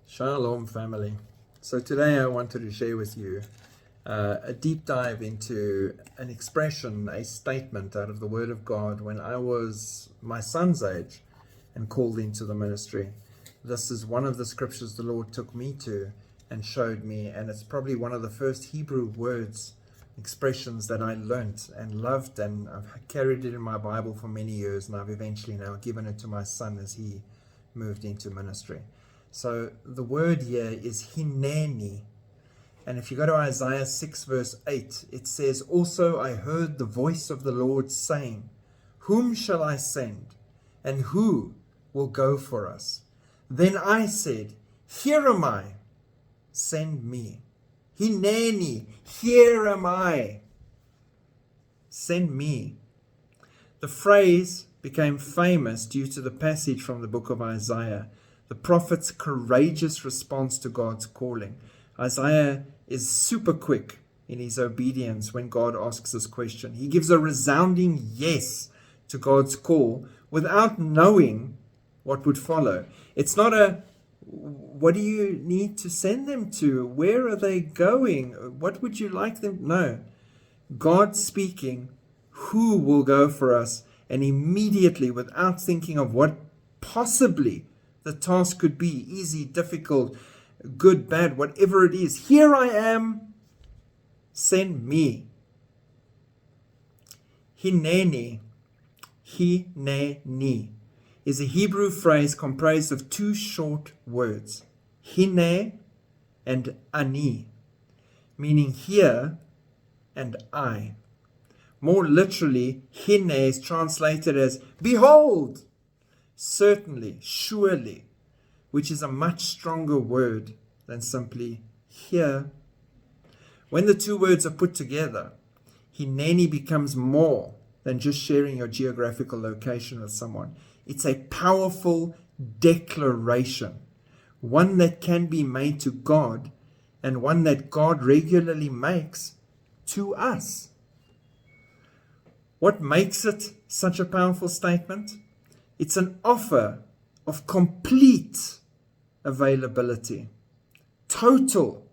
Shalom, family. So today I wanted to share with you a deep dive into an expression, a statement out of the Word of God when I was my son's age and called into the ministry. This is one of the scriptures the Lord took me to and showed me, and it's probably one of the first Hebrew words, expressions that I learnt and loved, and I've carried it in my Bible for many years, and I've eventually now given it to my son as he moved into ministry. So the word here is Hineni. And if you go to Isaiah 6 verse 8, it says, "Also I heard the voice of the Lord saying, Whom shall I send? And who will go for us? Then I said, Here am I, send me. Hineni, here am I, send me." The phrase became famous due to the passage from the book of Isaiah, the prophet's courageous response to God's calling. Isaiah is super quick in his obedience when God asks this question. He gives a resounding yes to God's call without knowing what would follow. It's not a, what do you need to send them to? Where are they going? What would you like them? No. God speaking, who will go for us? And immediately, without thinking of what possibly the task could be, easy, difficult, good, bad, whatever it is, here I am, send me. Hineni, is a Hebrew phrase comprised of two short words, hine and ani, meaning here and I. More literally, hine is translated as behold, certainly, surely, which is a much stronger word than simply here. When the two words are put together, Hineni becomes more than just sharing your geographical location with someone. It's a powerful declaration, one that can be made to God and one that God regularly makes to us. What makes it such a powerful statement? It's an offer of complete availability, total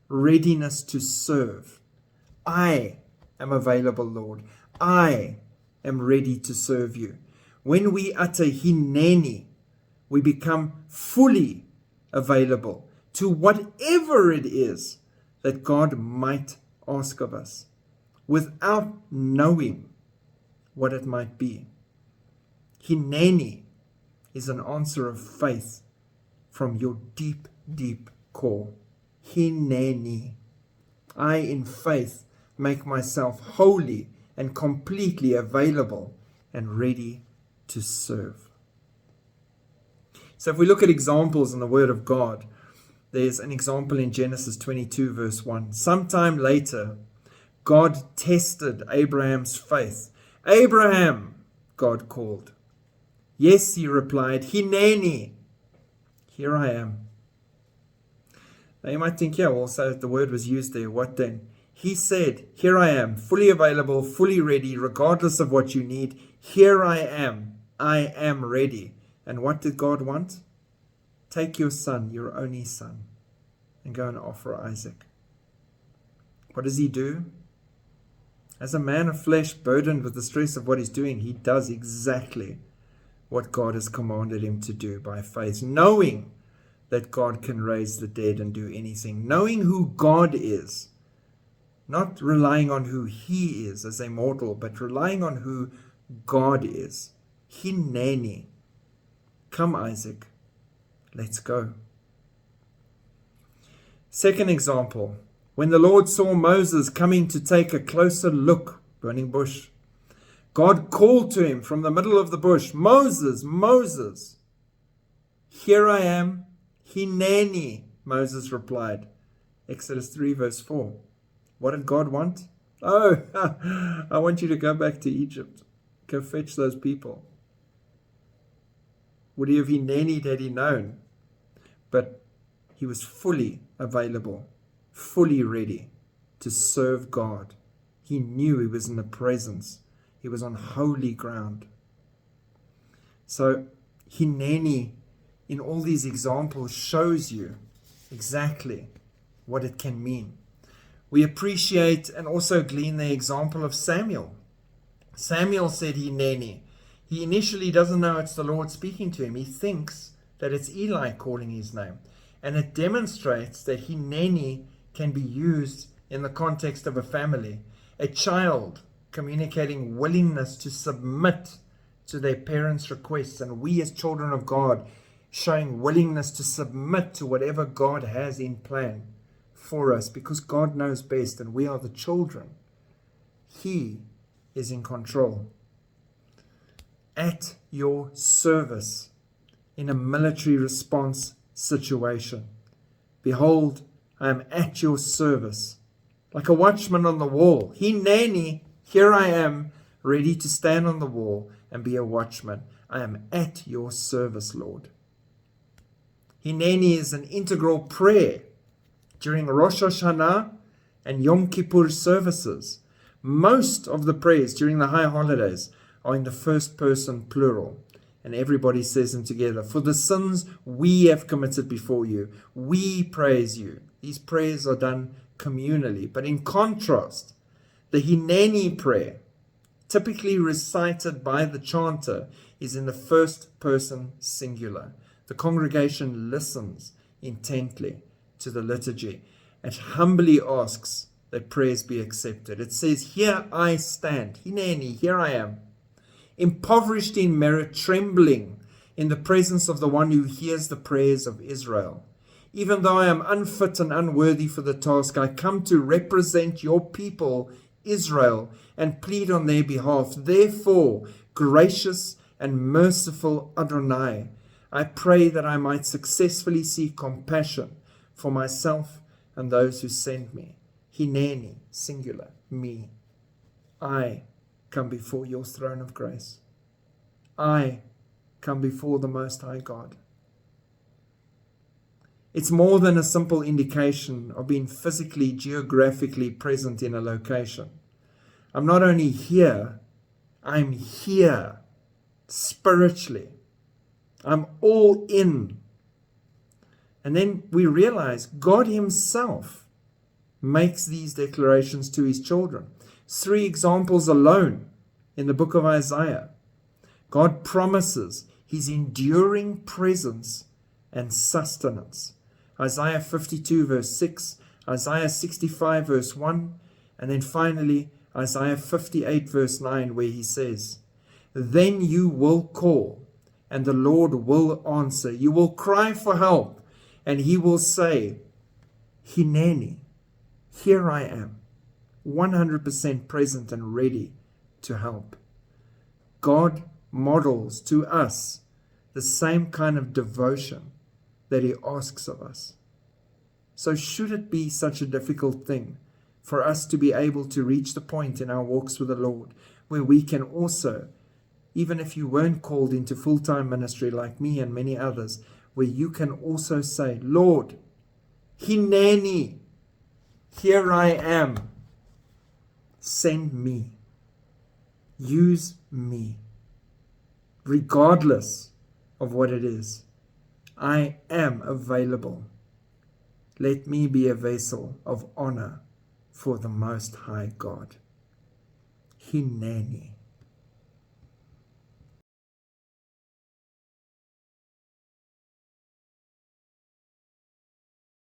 readiness to serve. I am available, Lord. I am ready to serve you. When we utter Hineni, we become fully available to whatever it is that God might ask of us, without knowing what it might be. Hineni is an answer of faith from your deep, deep core. Hineni. I, in faith, make myself wholly and completely available and ready to serve. So if we look at examples in the Word of God, there's an example in Genesis 22 verse 1. Sometime later, God tested Abraham's faith. Abraham, God called. Yes, he replied, Hineni, here I am. Now you might think, yeah, well, so the word was used there, what then? He said, here I am, fully available, fully ready, regardless of what you need. Here I am ready. And what did God want? Take your son, your only son, and go and offer Isaac. What does he do? As a man of flesh burdened with the stress of what he's doing, he does exactly what God has commanded him to do by faith, knowing that God can raise the dead and do anything, knowing who God is, not relying on who he is as a mortal, but relying on who God is. Hineni. Come, Isaac, let's go. Second example, when the Lord saw Moses coming to take a closer look, burning bush, God called to him from the middle of the bush, Moses, Moses. Here I am, Hineni, Moses replied. Exodus 3 verse 4. What did God want? Oh, I want you to go back to Egypt. Go fetch those people. Would he have Hineni'd had he known? But he was fully available, fully ready to serve God. He knew he was in the presence. He was on holy ground. So Hineni in all these examples shows you exactly what it can mean. We appreciate and also glean the example of Samuel. Samuel said Hineni. He initially doesn't know it's the Lord speaking to him. He thinks that it's Eli calling his name. And it demonstrates that Hineni can be used in the context of a family. A child communicating willingness to submit to their parents' requests, and we as children of God showing willingness to submit to whatever God has in plan for us, because God knows best and we are the children. He is in control. At your service in a military response situation. Behold, I am at your service, like a watchman on the wall. Hineni, here I am, ready to stand on the wall and be a watchman. I am at your service, Lord. Hineni is an integral prayer during Rosh Hashanah and Yom Kippur services. Most of the prayers during the high holidays are in the first person plural. And everybody says them together. For the sins we have committed before you, we praise you. These prayers are done communally. But in contrast, the Hineni prayer, typically recited by the chanter, is in the first person singular. The congregation listens intently to the liturgy and humbly asks that prayers be accepted. It says, here I stand. Hineni, here I am. Impoverished in merit, trembling in the presence of the one who hears the prayers of Israel. Even though I am unfit and unworthy for the task, I come to represent your people, Israel, and plead on their behalf. Therefore, gracious and merciful Adonai, I pray that I might successfully see compassion for myself and those who send me. Hineni, singular, me. I come before your throne of grace. I come before the Most High God. It's more than a simple indication of being physically, geographically present in a location. I'm not only here, I'm here spiritually. I'm all in. And then we realize God himself makes these declarations to his children. 3 examples alone in the book of Isaiah. God promises his enduring presence and sustenance. Isaiah 52 verse 6, Isaiah 65 verse 1, and then finally Isaiah 58 verse 9, where he says, then you will call and the Lord will answer. You will cry for help and he will say, Hineni, here I am. 100% present and ready to help. God models to us the same kind of devotion that he asks of us. So should it be such a difficult thing for us to be able to reach the point in our walks with the Lord where we can also, even if you weren't called into full-time ministry like me and many others, where you can also say, Lord, Hineni, here I am. Send me. Use me. Regardless of what it is, I am available. Let me be a vessel of honor for the Most High God. Hineni.